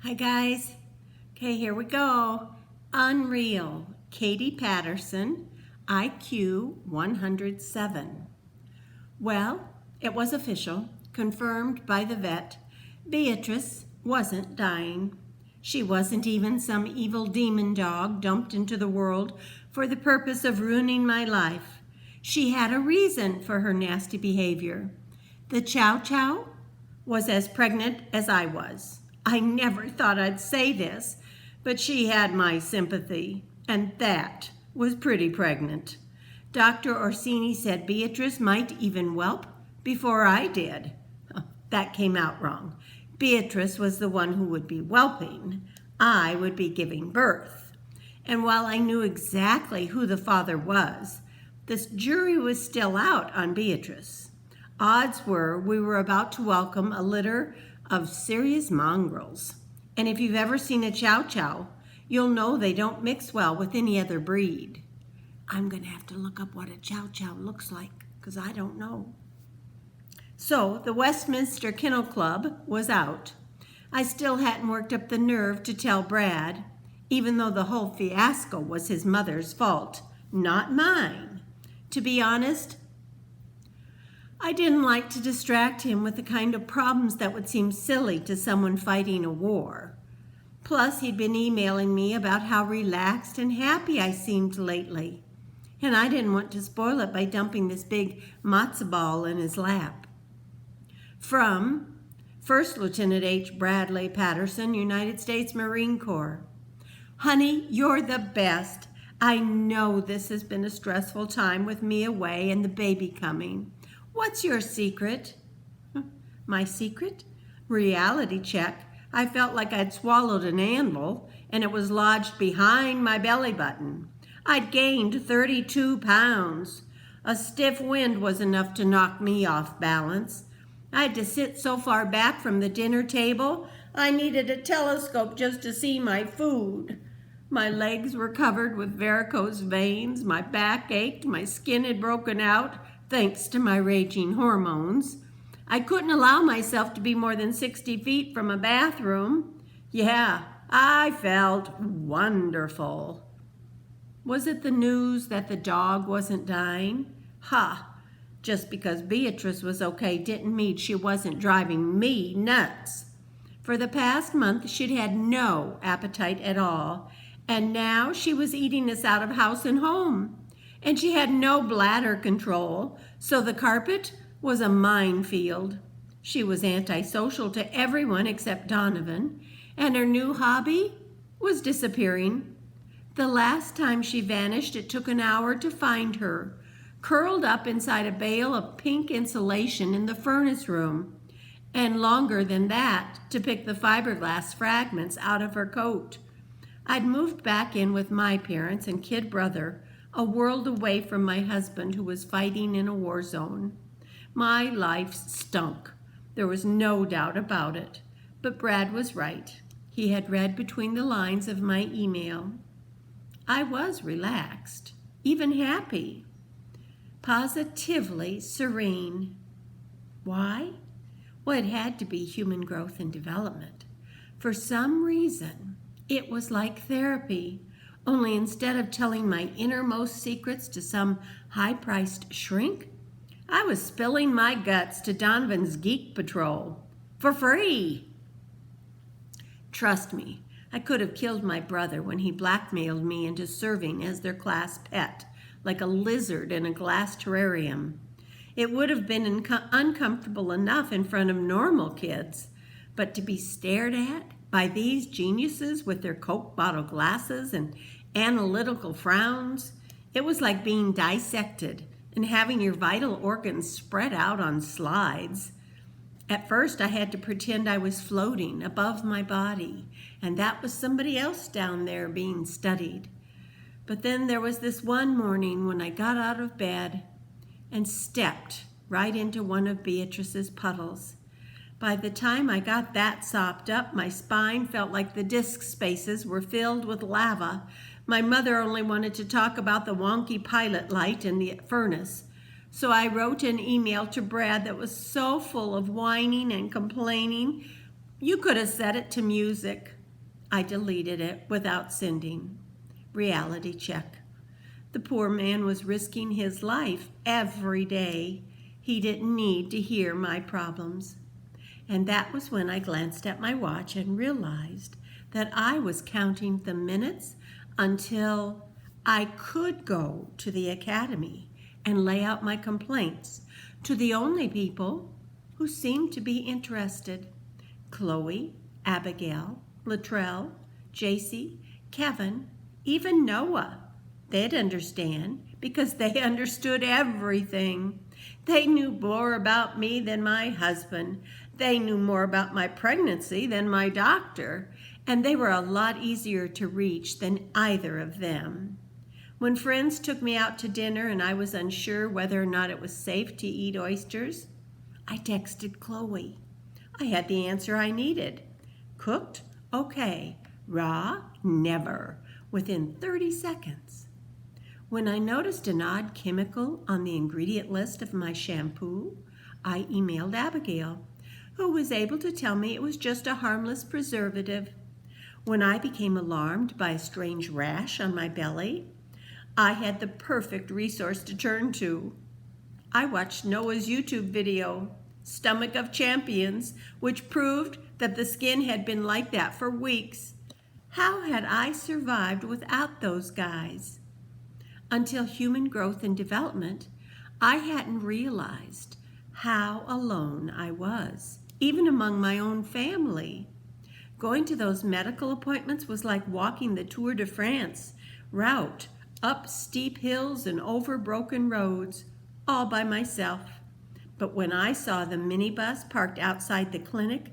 Hi guys. Okay, here we go. Unreal. Katie Patterson, IQ 107. Well, it was official, confirmed by the vet. Beatrice wasn't dying. She wasn't even some evil demon dog dumped into the world for the purpose of ruining my life. She had a reason for her nasty behavior. The Chow Chow was as pregnant as I was. I never thought I'd say this, but she had my sympathy, and that was pretty pregnant. Dr. Orsini said Beatrice might even whelp before I did. That came out wrong. Beatrice was the one who would be whelping. I would be giving birth. And while I knew exactly who the father was, the jury was still out on Beatrice. Odds were we were about to welcome a litter of serious mongrels. And if you've ever seen a Chow Chow, you'll know they don't mix well with any other breed. I'm going to have to look up what a Chow Chow looks like, because I don't know. So the Westminster Kennel Club was out. I still hadn't worked up the nerve to tell Brad, even though the whole fiasco was his mother's fault, not mine. To be honest, I didn't like to distract him with the kind of problems that would seem silly to someone fighting a war. Plus, he'd been emailing me about how relaxed and happy I seemed lately, and I didn't want to spoil it by dumping this big matzo ball in his lap. From First Lieutenant H. Bradley Patterson, United States Marine Corps. Honey, you're the best. I know this has been a stressful time with me away and the baby coming. What's your secret? My secret? Reality check. I felt like I'd swallowed an anvil and it was lodged behind my belly button. I'd gained 32 pounds. A stiff wind was enough to knock me off balance. I had to sit so far back from the dinner table, I needed a telescope just to see my food. My legs were covered with varicose veins, my back ached, my skin had broken out, thanks to my raging hormones. I couldn't allow myself to be more than 60 feet from a bathroom. Yeah, I felt wonderful. Was it the news that the dog wasn't dying? Ha! Just because Beatrice was okay didn't mean she wasn't driving me nuts. For the past month, she'd had no appetite at all, and now she was eating us out of house and home. And she had no bladder control, so the carpet was a minefield. She was antisocial to everyone except Donovan, and her new hobby was disappearing. The last time she vanished, it took an hour to find her, curled up inside a bale of pink insulation in the furnace room, and longer than that to pick the fiberglass fragments out of her coat. I'd moved back in with my parents and kid brother, a world away from my husband who was fighting in a war zone. My life stunk. There was no doubt about it. But Brad was right. He had read between the lines of my email. I was relaxed, even happy, positively serene. Why? Well, it had to be human growth and development. For some reason, it was like therapy. Only instead of telling my innermost secrets to some high-priced shrink, I was spilling my guts to Donovan's Geek Patrol for free. Trust me, I could have killed my brother when he blackmailed me into serving as their class pet, like a lizard in a glass terrarium. It would have been uncomfortable enough in front of normal kids, but to be stared at by these geniuses with their Coke bottle glasses and analytical frowns, it was like being dissected and having your vital organs spread out on slides. At first, I had to pretend I was floating above my body, and that was somebody else down there being studied. But then there was this one morning when I got out of bed and stepped right into one of Beatrice's puddles. By the time I got that sopped up, my spine felt like the disk spaces were filled with lava. My mother only wanted to talk about the wonky pilot light in the furnace. So I wrote an email to Brad that was so full of whining and complaining You could have set it to music. I deleted it without sending. Reality check. The poor man was risking his life every day. He didn't need to hear my problems. And that was when I glanced at my watch and realized that I was counting the minutes until I could go to the academy and lay out my complaints to the only people who seemed to be interested: Chloe, Abigail, Latrell, JC, Kevin, even Noah. They'd understand because they understood everything. They knew more about me than my husband. They knew more about my pregnancy than my doctor, and they were a lot easier to reach than either of them. When friends took me out to dinner and I was unsure whether or not it was safe to eat oysters, I texted Chloe. I had the answer I needed. Cooked? Okay. Raw? Never. Within 30 seconds. When I noticed an odd chemical on the ingredient list of my shampoo, I emailed Abigail, who was able to tell me it was just a harmless preservative. When I became alarmed by a strange rash on my belly, I had the perfect resource to turn to. I watched Noah's YouTube video, Stomach of Champions, which proved that the skin had been like that for weeks. How had I survived without those guys? Until human growth and development, I hadn't realized how alone I was, even among my own family. Going to those medical appointments was like walking the Tour de France route, up steep hills and over broken roads, all by myself. But when I saw the minibus parked outside the clinic,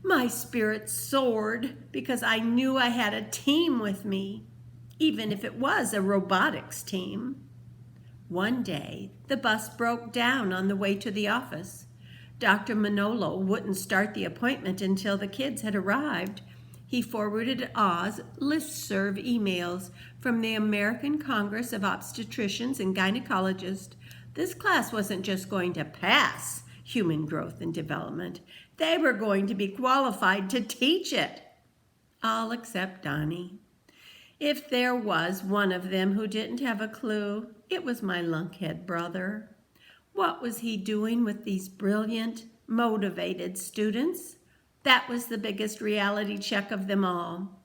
my spirit soared because I knew I had a team with me, even if it was a robotics team. One day, the bus broke down on the way to the office. Dr. Manolo wouldn't start the appointment until the kids had arrived. He forwarded Oz listserv emails from the American Congress of Obstetricians and Gynecologists. This class wasn't just going to pass human growth and development. They were going to be qualified to teach it. All except Donnie. If there was one of them who didn't have a clue, it was my lunkhead brother. What was he doing with these brilliant, motivated students? That was the biggest reality check of them all.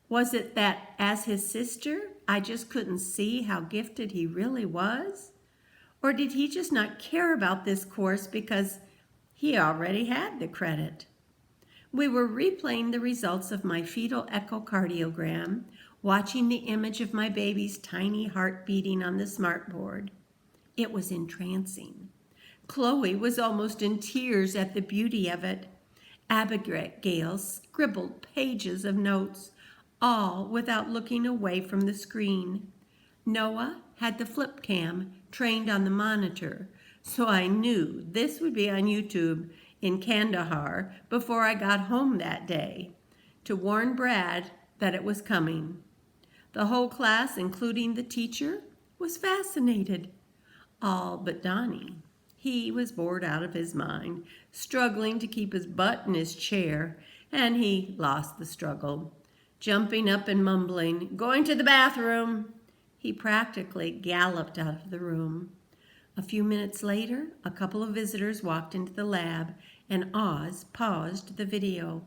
Was it that, as his sister, I just couldn't see how gifted he really was? Or did he just not care about this course because he already had the credit? We were replaying the results of my fetal echocardiogram, watching the image of my baby's tiny heart beating on the smartboard. It was entrancing. Chloe was almost in tears at the beauty of it. Abigail scribbled pages of notes, all without looking away from the screen. Noah had the flip cam trained on the monitor, so I knew this would be on YouTube in Kandahar before I got home that day, to warn Brad that it was coming. The whole class, including the teacher, was fascinated. All but Donnie. He was bored out of his mind, struggling to keep his butt in his chair, and he lost the struggle. Jumping up and mumbling, "Going to the bathroom," he practically galloped out of the room. A few minutes later, a couple of visitors walked into the lab, and Oz paused the video.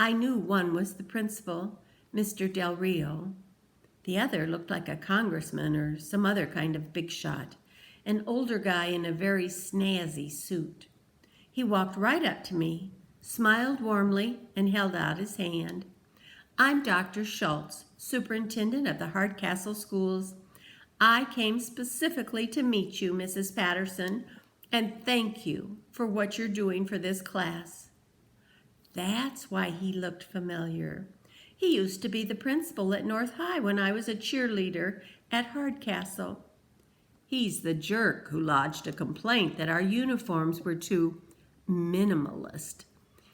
I knew one was the principal, Mr. Del Rio. The other looked like a congressman or some other kind of big shot, an older guy in a very snazzy suit. He walked right up to me, smiled warmly, and held out his hand. "I'm Dr. Schultz, superintendent of the Hardcastle schools. I came specifically to meet you, Mrs. Patterson, and thank you for what you're doing for this class." That's why he looked familiar. He used to be the principal at North High when I was a cheerleader at Hardcastle. He's the jerk who lodged a complaint that our uniforms were too minimalist.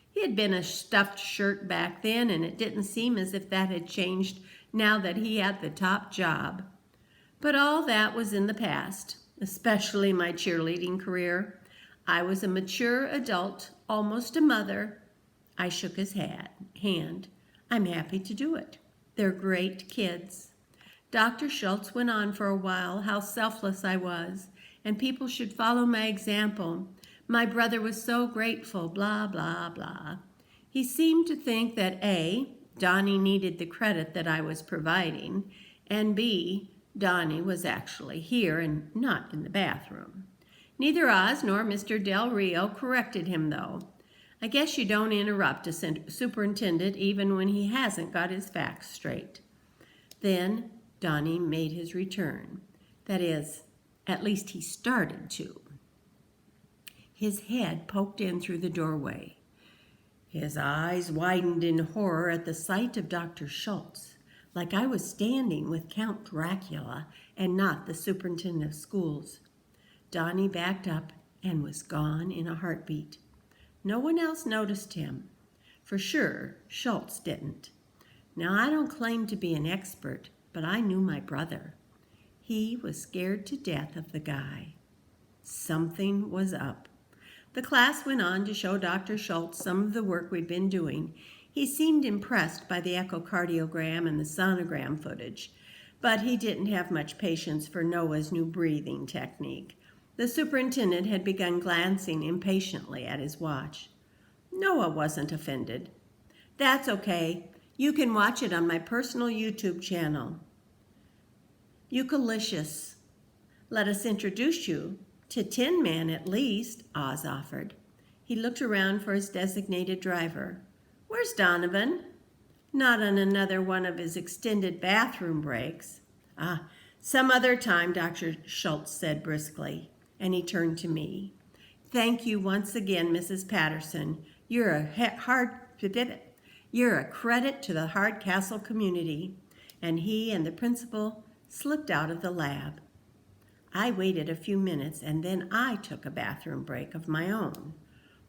He had been a stuffed shirt back then, and it didn't seem as if that had changed now that he had the top job. But all that was in the past, especially my cheerleading career. I was a mature adult, almost a mother. I shook his hand. I'm happy to do it. They're great kids. Dr. Schultz went on for a while how selfless I was, and people should follow my example. My brother was so grateful, blah, blah, blah. He seemed to think that A, Donnie needed the credit that I was providing, and B, Donnie was actually here and not in the bathroom. Neither Oz nor Mr. Del Rio corrected him, though. I guess you don't interrupt a superintendent even when he hasn't got his facts straight. Then Donnie made his return. That is, at least he started to. His head poked in through the doorway. His eyes widened in horror at the sight of Dr. Schultz, like I was standing with Count Dracula and not the superintendent of schools. Donnie backed up and was gone in a heartbeat. No one else noticed him. For sure, Schultz didn't. Now, I don't claim to be an expert, but I knew my brother. He was scared to death of the guy. Something was up. The class went on to show Dr. Schultz some of the work we'd been doing. He seemed impressed by the echocardiogram and the sonogram footage, but he didn't have much patience for Noah's new breathing technique. The superintendent had begun glancing impatiently at his watch. Noah wasn't offended. That's okay. You can watch it on my personal YouTube channel. Eucalicious. Let us introduce you to Tin Man at least, Oz offered. He looked around for his designated driver. Where's Donovan? Not on another one of his extended bathroom breaks. Some other time, Dr. Schultz said briskly, and he turned to me. Thank you once again, Mrs. Patterson. You're a credit to the Hardcastle community. And he and the principal slipped out of the lab. I waited a few minutes and then I took a bathroom break of my own.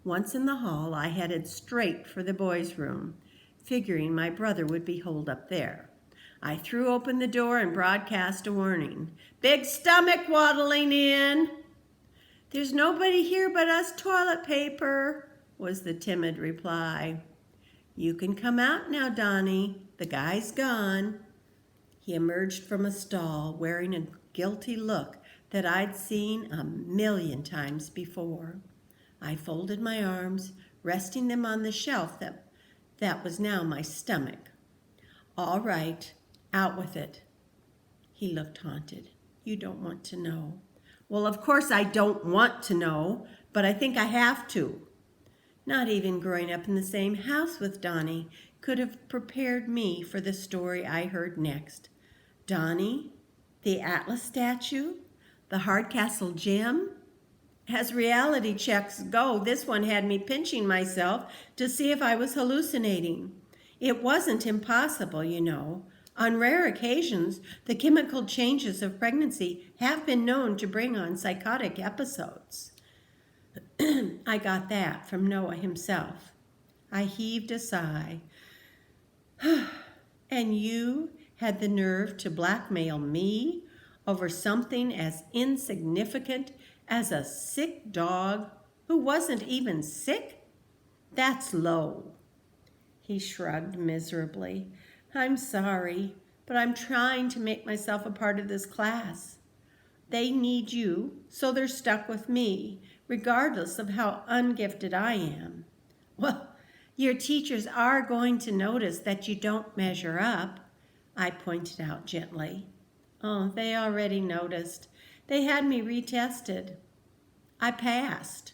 Once in the hall, I headed straight for the boys' room, figuring my brother would be holed up there. I threw open the door and broadcast a warning. Big stomach waddling in. There's nobody here but us toilet paper, was the timid reply. You can come out now, Donnie. The guy's gone. He emerged from a stall wearing a guilty look that I'd seen 1,000,000 times before. I folded my arms, resting them on the shelf that was now my stomach. All right, out with it. He looked haunted. You don't want to know. Well, of course I don't want to know, but I think I have to. Not even growing up in the same house with Donnie could have prepared me for the story I heard next. Donnie, the Atlas statue, the Hardcastle gym. As reality checks go, this one had me pinching myself to see if I was hallucinating. It wasn't impossible, you know. On rare occasions, the chemical changes of pregnancy have been known to bring on psychotic episodes. I got that from Noah himself. I heaved a sigh. And you had the nerve to blackmail me over something as insignificant as a sick dog who wasn't even sick? That's low. He shrugged miserably. I'm sorry, but I'm trying to make myself a part of this class. They need you, so they're stuck with me, regardless of how ungifted I am. Well, your teachers are going to notice that you don't measure up, I pointed out gently. Oh, they already noticed. They had me retested. I passed.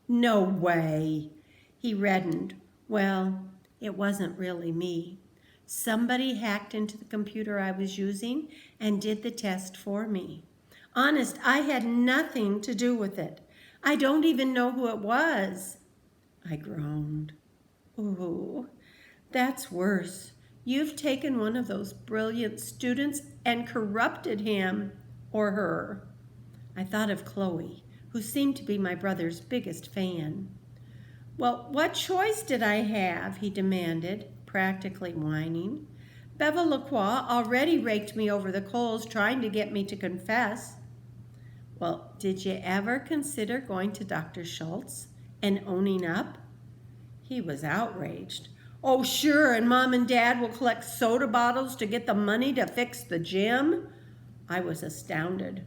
No way. He reddened. Well, it wasn't really me. Somebody hacked into the computer I was using and did the test for me. Honest, I had nothing to do with it. I don't even know who it was. I groaned. Ooh, that's worse. You've taken one of those brilliant students and corrupted him or her. I thought of Chloe, who seemed to be my brother's biggest fan. Well, what choice did I have? He demanded, practically whining. Bevel Lacroix already raked me over the coals trying to get me to confess. Well, did you ever consider going to Dr. Schultz and owning up? He was outraged. Oh, sure, and Mom and Dad will collect soda bottles to get the money to fix the gym? I was astounded.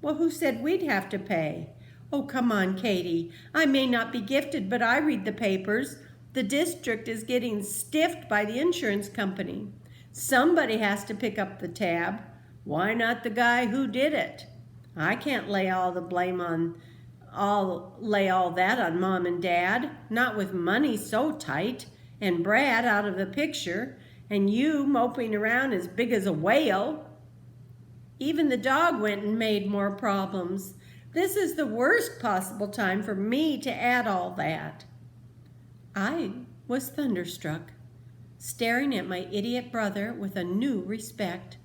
Well, who said we'd have to pay? Oh, come on, Katie. I may not be gifted, but I read the papers. The district is getting stiffed by the insurance company. Somebody has to pick up the tab. Why not the guy who did it? I can't lay all the blame on lay all that on Mom and Dad, not with money so tight, and Brad out of the picture, and you moping around as big as a whale. Even the dog went and made more problems. This is the worst possible time for me to add all that. I was thunderstruck, staring at my idiot brother with a new respect.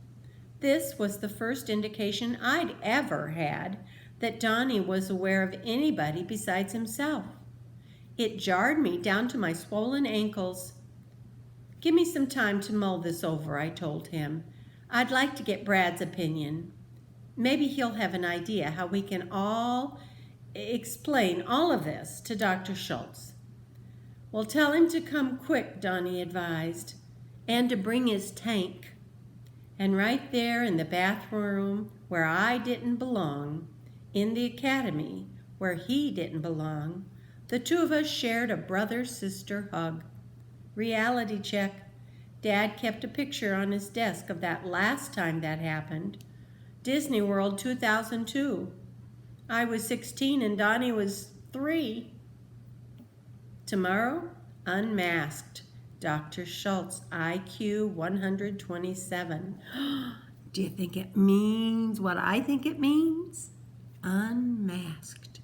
This was the first indication I'd ever had that Donnie was aware of anybody besides himself. It jarred me down to my swollen ankles. Give me some time to mull this over, I told him. I'd like to get Brad's opinion. Maybe he'll have an idea how we can all explain all of this to Dr. Schultz. Well, tell him to come quick, Donnie advised, and to bring his tank. And right there in the bathroom where I didn't belong, in the academy where he didn't belong, the two of us shared a brother-sister hug. Reality check. Dad kept a picture on his desk of that last time that happened. Disney World 2002. I was 16 and Donnie was 3. Tomorrow, unmasked. Dr. Schultz, IQ 127. Do you think it means what I think it means? Unmasked.